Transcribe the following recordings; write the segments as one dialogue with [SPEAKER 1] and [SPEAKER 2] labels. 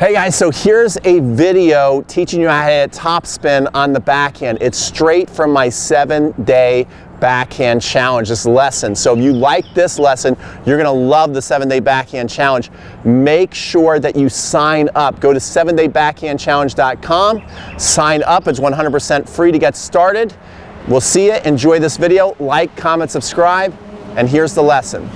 [SPEAKER 1] Hey guys, so here's a video teaching you how to hit topspin on the backhand. It's straight from my 7-day backhand challenge, this lesson. So if you like this lesson, you're gonna love the 7-day backhand challenge. Make sure that you sign up. Go to 7daybackhandchallenge.com, sign up, it's 100% free to get started. We'll see you, enjoy this video, like, comment, subscribe, and here's the lesson.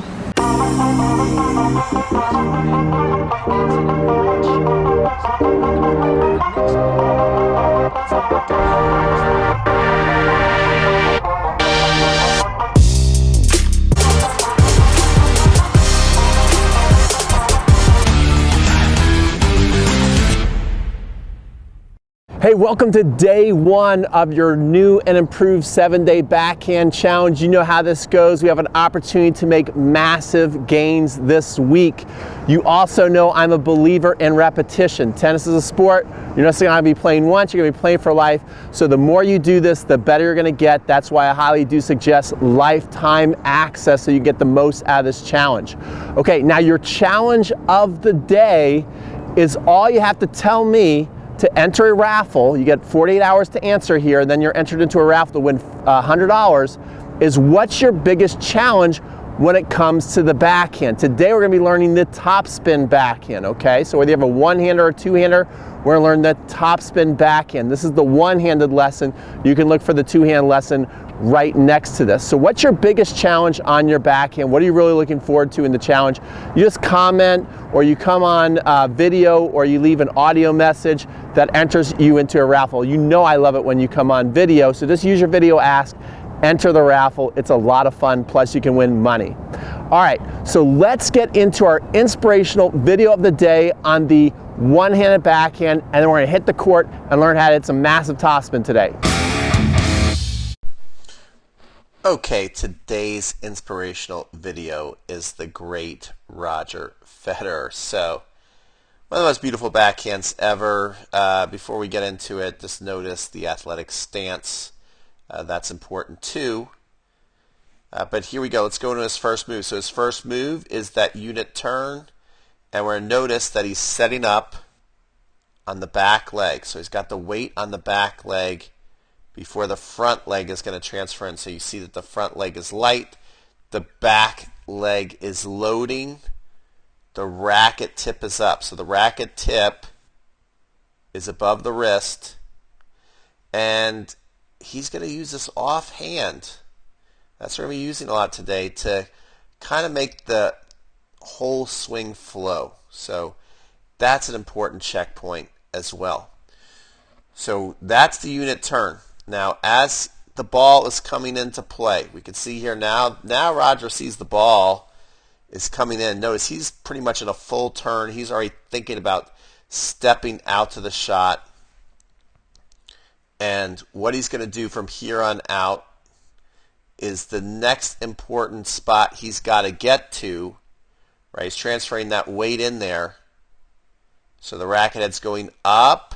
[SPEAKER 1] Hey, welcome to day one of your new and improved 7-day backhand challenge. You know how this goes. We have an opportunity to make massive gains this week. You also know I'm a believer in repetition. Tennis is a sport. You're not going to be playing once, you're going to be playing for life. So the more you do this, the better you're going to get. That's why I highly do suggest lifetime access so you get the most out of this challenge. Okay, now your challenge of the day is all you have to tell me to enter a raffle. You get 48 hours to answer here, and then you're entered into a raffle to win $100, is what's your biggest challenge when it comes to the backhand. Today we're gonna be learning the topspin backhand, okay? So whether you have a one-hander or two-hander, we're gonna learn the topspin backhand. This is the one-handed lesson. You can look for the two-hand lesson right next to this. So what's your biggest challenge on your backhand? What are you really looking forward to in the challenge? You just comment, or you come on video, or you leave an audio message that enters you into a raffle. You know I love it when you come on video, so just use your video ask, enter the raffle. It's a lot of fun, plus you can win money. All right, so let's get into our inspirational video of the day on the one-handed backhand, and then we're gonna hit the court and learn how to hit some massive topspin today.
[SPEAKER 2] Okay, today's inspirational video is the great Roger Federer. So, one of the most beautiful backhands ever. Before we get into it, just notice the athletic stance. That's important too. But here we go. Let's go into his first move. So his first move is that unit turn, and we're going to notice that he's setting up on the back leg. So he's got the weight on the back leg before the front leg is going to transfer in. So you see that the front leg is light, the back leg is loading, the racket tip is up. So the racket tip is above the wrist, and he's going to use this offhand. That's what we're going to be using a lot today to kind of make the whole swing flow. So that's an important checkpoint as well. So that's the unit turn. Now, as the ball is coming into play, we can see here now Roger sees the ball is coming in. Notice he's pretty much in a full turn. He's already thinking about stepping out to the shot. And what he's going to do from here on out is the next important spot he's got to get to. Right, he's transferring that weight in there. So the racket head's going up.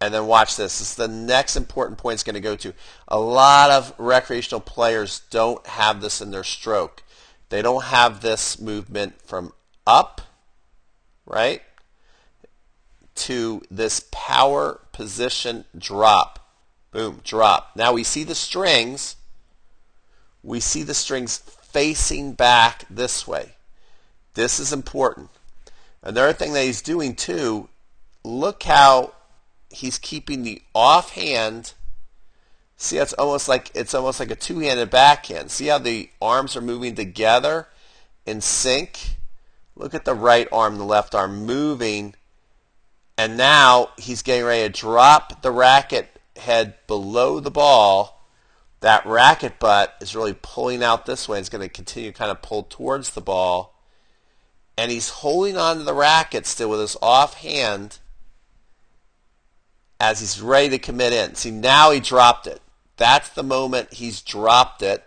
[SPEAKER 2] And then watch this. This is the next important point it's going to go to. A lot of recreational players don't have this in their stroke. They don't have this movement from up, right, to this power position drop. Boom, drop. Now we see the strings. We see the strings facing back this way. This is important. Another thing that he's doing too, look how he's keeping the offhand. See how it's almost like a two-handed backhand. See how the arms are moving together in sync? Look at the right arm, the left arm moving. And now he's getting ready to drop the racket head below the ball. That racket butt is really pulling out this way. It's going to continue to kind of pull towards the ball. And he's holding on to the racket still with his offhand as he's ready to commit in. See, now he dropped it. That's the moment he's dropped it.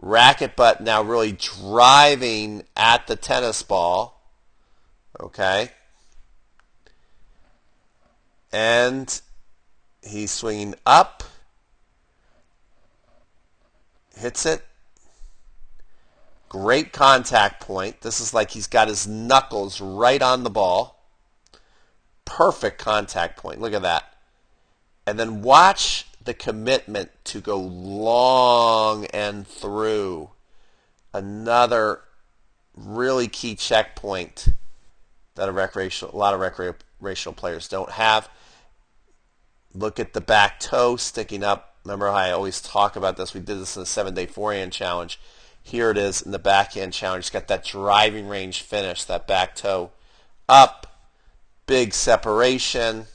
[SPEAKER 2] Racket butt now really driving at the tennis ball. Okay. And he's swinging up. Hits it. Great contact point. This is like he's got his knuckles right on the ball. perfect contact point. Look at that. And then watch the commitment to go long and through. Another really key checkpoint that a lot of recreational players don't have. Look at the back toe sticking up. Remember how I always talk about this? We did this in the 7-day forehand challenge. Here it is in the backhand challenge. It's got that driving range finish, that back toe up, big separation.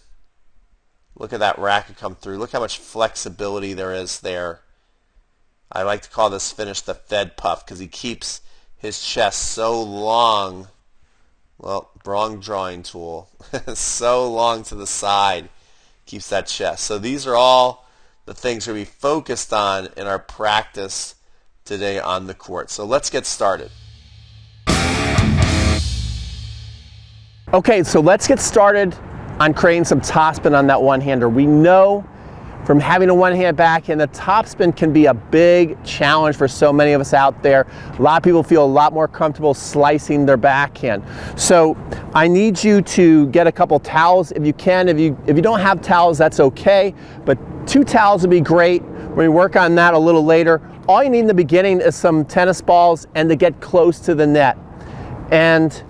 [SPEAKER 2] Look at that racket come through. Look how much flexibility there is there. I like to call this finish the Fed puff because he keeps his chest so long. Well, wrong drawing tool. So long to the side. Keeps that chest. So these are all the things we're going to be focused on in our practice today on the court. So let's get started.
[SPEAKER 1] Okay, so let's get started on creating some topspin on that one-hander. We know from having a one-hand backhand, the topspin can be a big challenge for so many of us out there. A lot of people feel a lot more comfortable slicing their backhand. So I need you to get a couple towels if you can. If you don't have towels, that's okay, but 2 towels would be great. We're going to work on that a little later. All you need in the beginning is some tennis balls and to get close to the net. And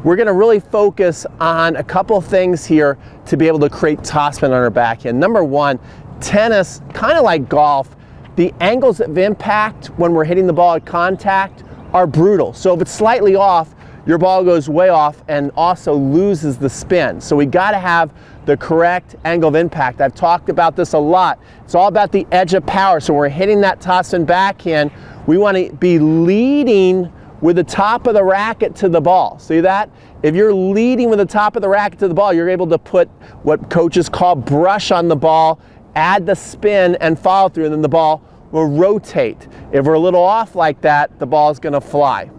[SPEAKER 1] we're going to really focus on a couple of things here to be able to create topspin on our backhand. Number one, tennis, kind of like golf, the angles of impact when we're hitting the ball at contact are brutal. So if it's slightly off, your ball goes way off and also loses the spin. So we got to have the correct angle of impact. I've talked about this a lot. It's all about the edge of power. So when we're hitting that topspin backhand, we want to be leading with the top of the racket to the ball. See that? If you're leading with the top of the racket to the ball, you're able to put what coaches call brush on the ball, add the spin and follow through, and then the ball will rotate. If we're a little off like that, the ball is going to fly.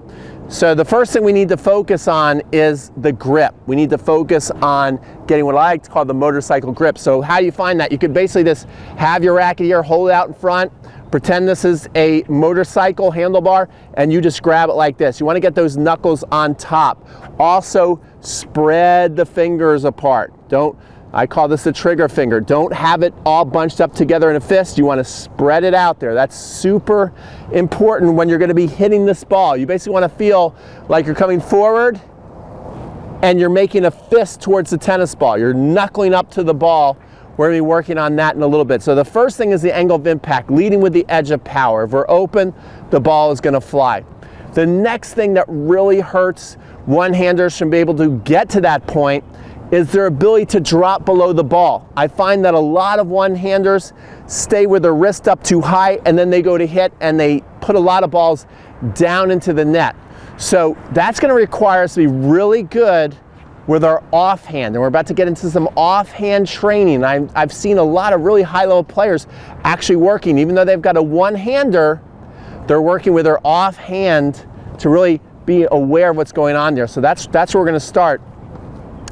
[SPEAKER 1] So the first thing we need to focus on is the grip. We need to focus on getting what I like to call the motorcycle grip. So how do you find that? You could basically just have your racket here, hold it out in front, pretend this is a motorcycle handlebar, and you just grab it like this. You want to get those knuckles on top. Also, spread the fingers apart. I call this the trigger finger. Don't have it all bunched up together in a fist. You want to spread it out there. That's super important when you're going to be hitting this ball. You basically want to feel like you're coming forward and you're making a fist towards the tennis ball. You're knuckling up to the ball. We're going to be working on that in a little bit. So the first thing is the angle of impact, leading with the edge of power. If we're open, the ball is going to fly. The next thing that really hurts one-handers from being able to get to that point is their ability to drop below the ball. I find that a lot of one-handers stay with their wrist up too high and then they go to hit and they put a lot of balls down into the net. So that's going to require us to be really good with our offhand, and we're about to get into some offhand training. I've seen a lot of really high-level players actually working, even though they've got a one-hander, they're working with their offhand to really be aware of what's going on there. So that's where we're going to start.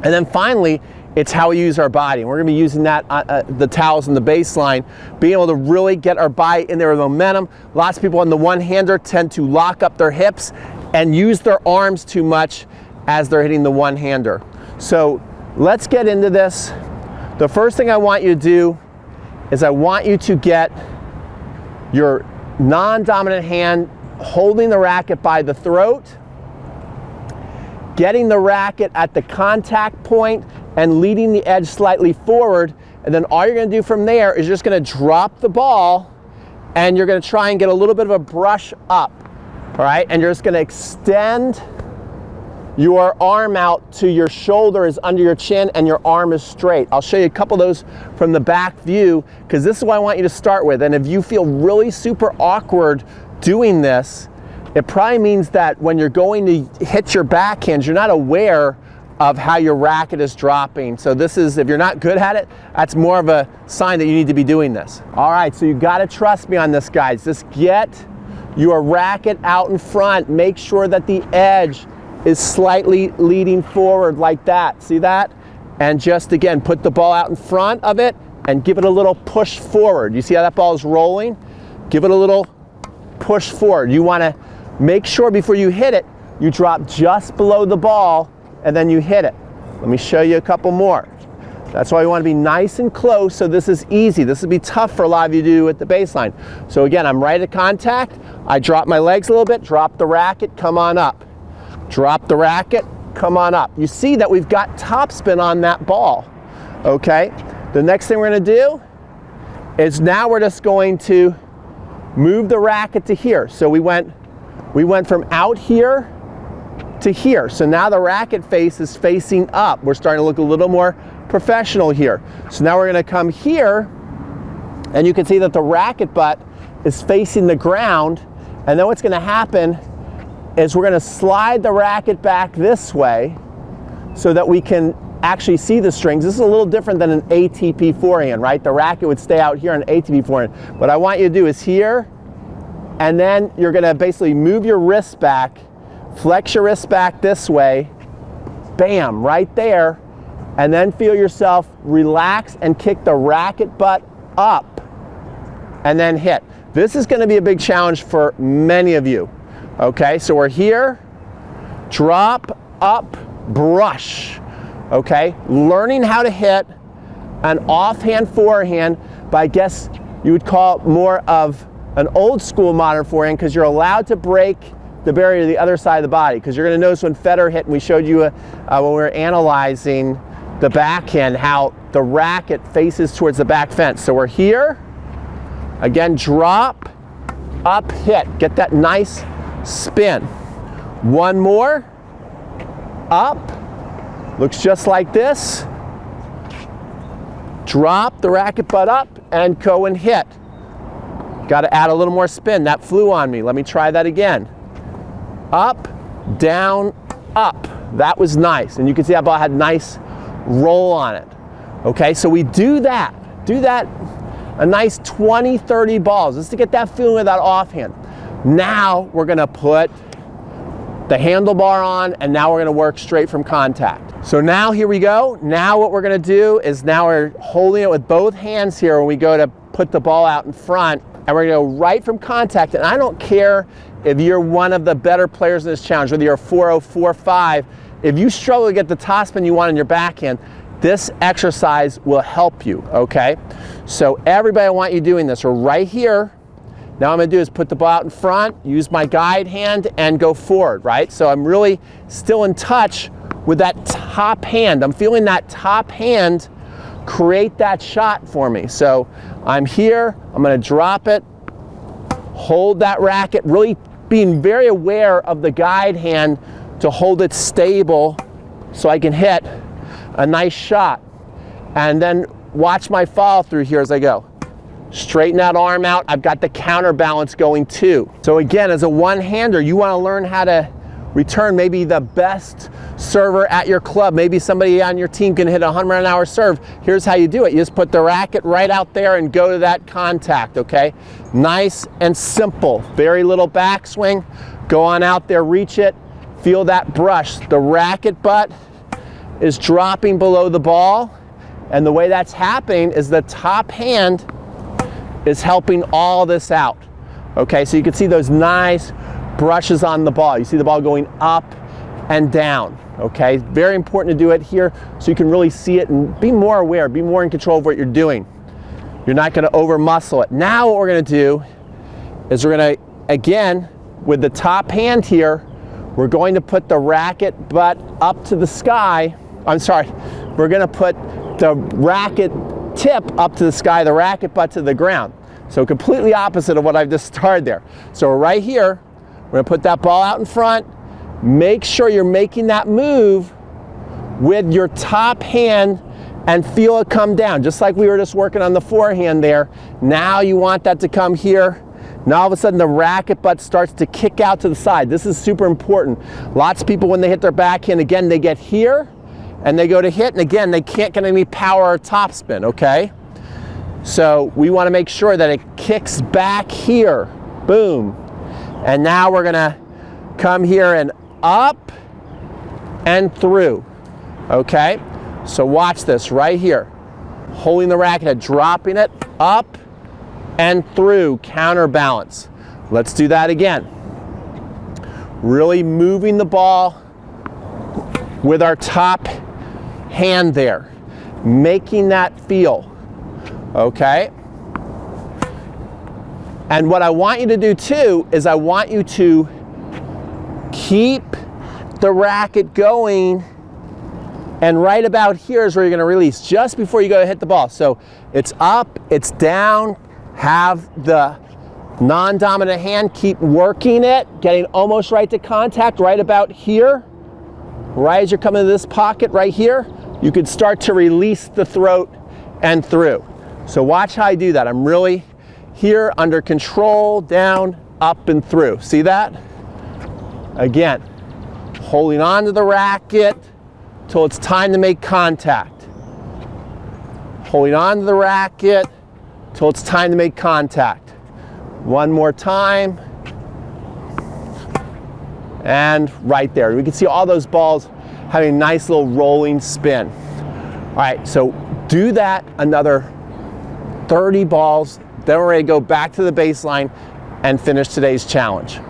[SPEAKER 1] And then finally, it's how we use our body. And we're going to be using that, the towels and the baseline, being able to really get our body in there with momentum. Lots of people on the one-hander tend to lock up their hips and use their arms too much as they're hitting the one-hander. So let's get into this. The first thing I want you to do is I want you to get your non-dominant hand holding the racket by the throat, getting the racket at the contact point and leading the edge slightly forward, and then all you're going to do from there is you're just going to drop the ball and you're going to try and get a little bit of a brush up, all right? And you're just going to extend your arm out to your shoulder is under your chin and your arm is straight. I'll show you a couple of those from the back view because this is what I want you to start with. And if you feel really super awkward doing this, it probably means that when you're going to hit your backhands, you're not aware of how your racket is dropping. So this is, if you're not good at it, that's more of a sign that you need to be doing this. All right, so you gotta trust me on this, guys. Just get your racket out in front. Make sure that the edge is slightly leading forward like that. See that? And just again, put the ball out in front of it and give it a little push forward. You see how that ball is rolling? Give it a little push forward. You wanna make sure before you hit it, you drop just below the ball and then you hit it. Let me show you a couple more. That's why we want to be nice and close, so this is easy. This would be tough for a lot of you to do at the baseline. So again, I'm right at contact. I drop my legs a little bit, drop the racket, come on up. Drop the racket, come on up. You see that we've got topspin on that ball, okay? The next thing we're going to do is now we're just going to move the racket to here. So we went from out here to here. So now the racket face is facing up. We're starting to look a little more professional here. So now we're going to come here, and you can see that the racket butt is facing the ground, and then what's going to happen is we're going to slide the racket back this way so that we can actually see the strings. This is a little different than an ATP forehand, right? The racket would stay out here on an ATP forehand. What I want you to do is here, and then you're going to basically move your wrist back, flex your wrist back this way, bam, right there, and then feel yourself relax and kick the racket butt up and then hit. This is going to be a big challenge for many of you. Okay, so we're here, drop, up, brush. Okay, learning how to hit an offhand forehand, but I guess you would call it more of an old school modern forehand, because you're allowed to break the barrier to the other side of the body. Because you're going to notice when Federer hit, and we showed you when we were analyzing the backhand, how the racket faces towards the back fence. So we're here, again, drop, up, hit. Get that nice spin. One more, up, looks just like this. Drop the racket butt up and go and hit. Got to add a little more spin. That flew on me. Let me try that again. Up, down, up. That was nice. And you can see that ball had nice roll on it. Okay, so we do that a nice 20, 30 balls just to get that feeling with that offhand. Now we're going to put the handlebar on, and now we're going to work straight from contact. So now here we go. Now what we're going to do is now we're holding it with both hands here when we go to put the ball out in front, and we're going to go right from contact. And I don't care if you're one of the better players in this challenge, whether you're a 4-0, 4-5, if you struggle to get the topspin you want in your backhand, this exercise will help you, okay? So everybody, I want you doing this. We're right here. Now what I'm going to do is put the ball out in front, use my guide hand, and go forward, right? So I'm really still in touch with that top hand. I'm feeling that top hand create that shot for me. So I'm here, I'm going to drop it, hold that racket, really being very aware of the guide hand to hold it stable so I can hit a nice shot. And then watch my follow through here as I go. Straighten that arm out. I've got the counterbalance going too. So again, as a one-hander, you want to learn how to return maybe the best server at your club. Maybe somebody on your team can hit a 100-mile-an-hour serve. Here's how you do it. You just put the racket right out there and go to that contact, okay? Nice and simple. Very little backswing. Go on out there, reach it. Feel that brush. The racket butt is dropping below the ball, and the way that's happening is the top hand is helping all this out. Okay, so you can see those nice brushes on the ball. You see the ball going up and down. Okay, very important to do it here so you can really see it and be more aware, be more in control of what you're doing. You're not going to over muscle it. Now what we're going to do is we're going to, again, with the top hand here, we're going to put the racket butt up to the sky. I'm sorry, we're going to put the racket tip up to the sky, the racket butt to the ground. So completely opposite of what I've just started there. So we're right here, we're going to put that ball out in front. Make sure you're making that move with your top hand and feel it come down, just like we were just working on the forehand there. Now you want that to come here. Now all of a sudden the racket butt starts to kick out to the side. This is super important. Lots of people, when they hit their backhand, again, they get here and they go to hit, and again, they can't get any power or topspin, okay? So we want to make sure that it kicks back here. Boom. And now we're going to come here and up and through, okay? So watch this right here. Holding the racket, dropping it up and through, counterbalance. Let's do that again. Really moving the ball with our top hand there, making that feel, okay? And what I want you to do too is I want you to keep the racket going, and right about here is where you're going to release, just before you go to hit the ball. So it's up, it's down, have the non-dominant hand keep working it, getting almost right to contact, right about here. Right as you're coming to this pocket right here, you could start to release the throat and through. So watch how I do that. I'm really here, under control, down, up, and through. See that? Again, holding on to the racket till it's time to make contact. Holding on to the racket till it's time to make contact. One more time. And right there. We can see all those balls having a nice little rolling spin. All right, so do that another 30 balls, then we're ready to go back to the baseline and finish today's challenge.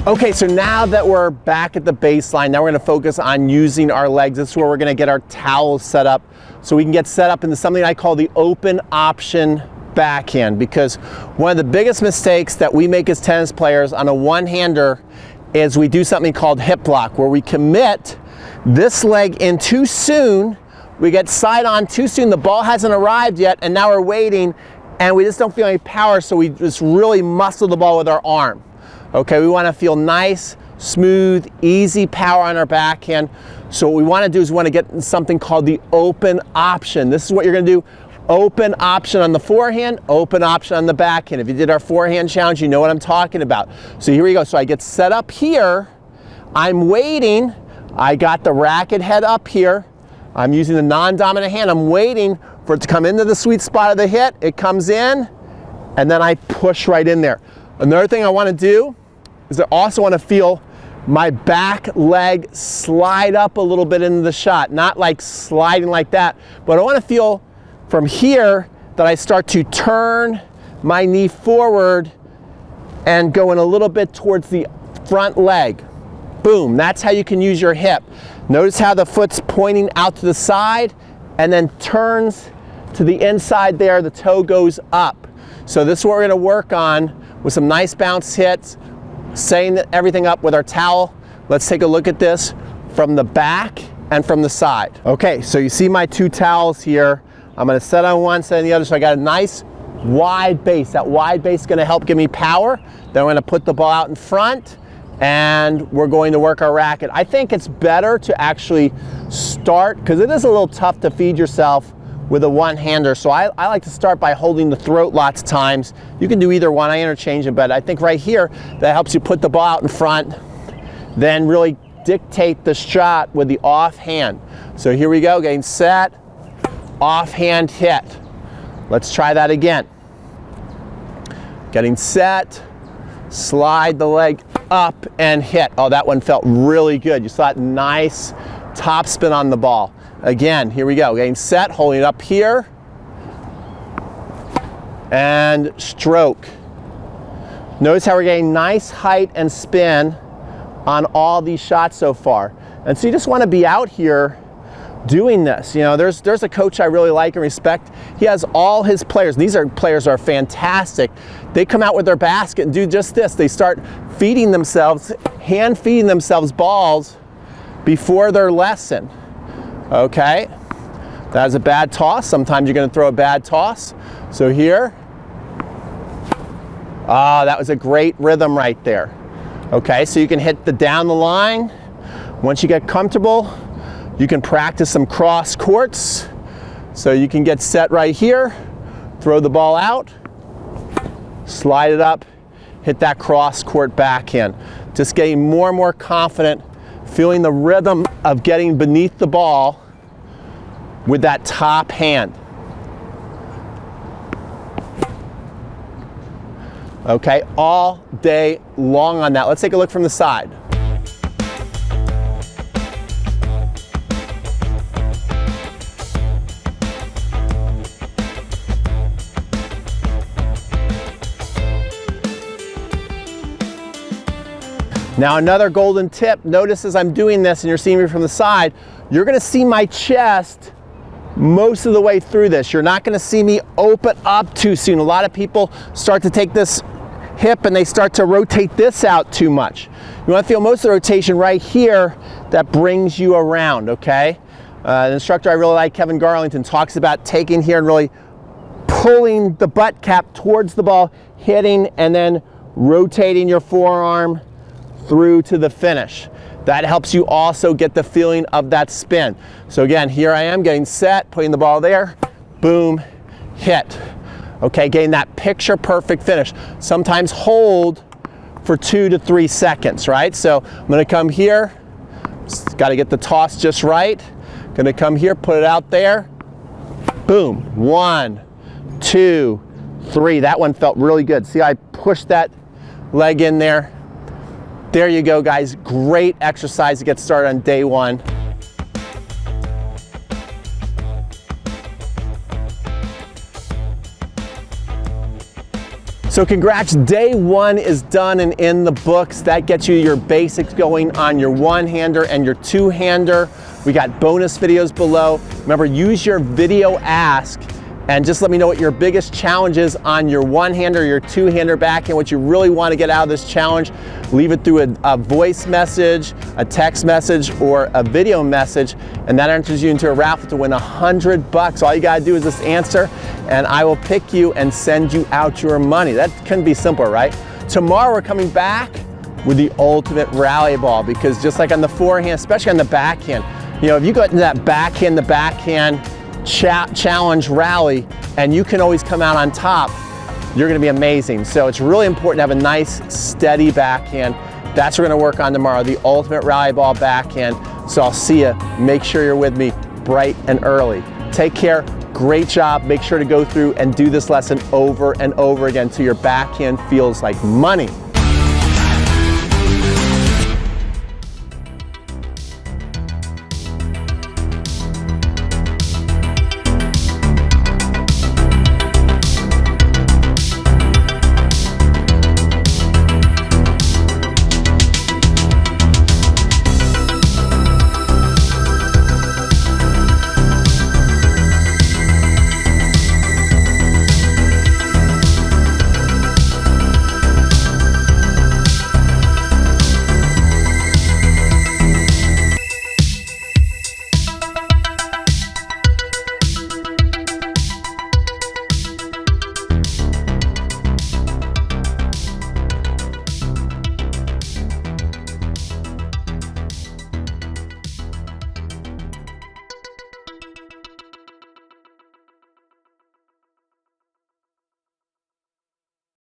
[SPEAKER 1] Okay, so now that we're back at the baseline, now we're gonna focus on using our legs. This is where we're gonna get our towels set up so we can get set up into something I call the open option backhand, because one of the biggest mistakes that we make as tennis players on a one-hander is we do something called hip block, where we commit this leg in too soon, we get side on too soon, the ball hasn't arrived yet, and now we're waiting, and we just don't feel any power, so we just really muscle the ball with our arm. Okay, we want to feel nice, smooth, easy power on our backhand. So what we want to do is we want to get something called the open option. This is what you're going to do. Open option on the forehand, open option on the backhand. If you did our forehand challenge, you know what I'm talking about. So here we go. So I get set up here. I'm waiting. I got the racket head up here. I'm using the non-dominant hand. I'm waiting for it to come into the sweet spot of the hit. It comes in, and then I push right in there. Another thing I want to do is I also want to feel my back leg slide up a little bit into the shot. Not like sliding like that, but I want to feel from here that I start to turn my knee forward and going a little bit towards the front leg. Boom, that's how you can use your hip. Notice how the foot's pointing out to the side and then turns to the inside there, the toe goes up. So this is what we're going to work on with some nice bounce hits, setting everything up with our towel. Let's take a look at this from the back and from the side. Okay, so you see my two towels here. I'm gonna set on one, set on the other, so I got a nice wide base. That wide base is gonna help give me power. Then we're gonna put the ball out in front, and we're going to work our racket. I think it's better to actually start, because it is a little tough to feed yourself with a one-hander, so I like to start by holding the throat lots of times. You can do either one, I interchange them, but I think right here, that helps you put the ball out in front, then really dictate the shot with the offhand. So here we go, getting set, offhand hit. Let's try that again. Getting set, slide the leg up and hit. Oh, that one felt really good. You saw that nice top spin on the ball. Again, here we go, getting set, holding it up here, and stroke. Notice how we're getting nice height and spin on all these shots so far. And so you just want to be out here doing this. You know, there's a coach I really like and respect. He has all his players, and these players are fantastic. They come out with their basket and do just this. They start feeding themselves, hand feeding themselves balls before their lesson. Okay, that is a bad toss. Sometimes you're going to throw a bad toss. So here, that was a great rhythm right there. Okay, so you can hit the down the line. Once you get comfortable, you can practice some cross courts. So you can get set right here, throw the ball out, slide it up, hit that cross court backhand. Just getting more and more confident, feeling the rhythm of getting beneath the ball with that top hand. Okay, all day long on that. Let's take a look from the side. Now another golden tip, notice as I'm doing this and you're seeing me from the side, you're gonna see my chest most of the way through this. You're not gonna see me open up too soon. A lot of people start to take this hip and they start to rotate this out too much. You wanna feel most of the rotation right here that brings you around, okay? An instructor I really like, Kevin Garlington, talks about taking here and really pulling the butt cap towards the ball, hitting, and then rotating your forearm through to the finish. That helps you also get the feeling of that spin. So again, here I am getting set, putting the ball there, boom, hit. Okay, getting that picture perfect finish. Sometimes hold for 2 to 3 seconds, right? So I'm gonna come here, gotta get the toss just right. Gonna come here, put it out there, boom, 1, 2, 3. That one felt really good. See, I pushed that leg in there. There you go, guys. Great exercise to get started on day one. So congrats, day one is done and in the books. That gets you your basics going on your one-hander and your two-hander. We got bonus videos below. Remember, use your video ask and just let me know what your biggest challenge is on your one-hander, your two-hander backhand, what you really want to get out of this challenge. Leave it through a voice message, a text message, or a video message, and that enters you into a raffle to win $100. All you gotta do is just answer, and I will pick you and send you out your money. That couldn't be simpler, right? Tomorrow we're coming back with the ultimate rally ball, because just like on the forehand, especially on the backhand, you know, if you go into that backhand, the backhand challenge rally, and you can always come out on top, you're gonna be amazing. So it's really important to have a nice, steady backhand. That's what we're gonna work on tomorrow, the ultimate rally ball backhand. So I'll see you. Make sure you're with me bright and early. Take care, great job. Make sure to go through and do this lesson over and over again till your backhand feels like money.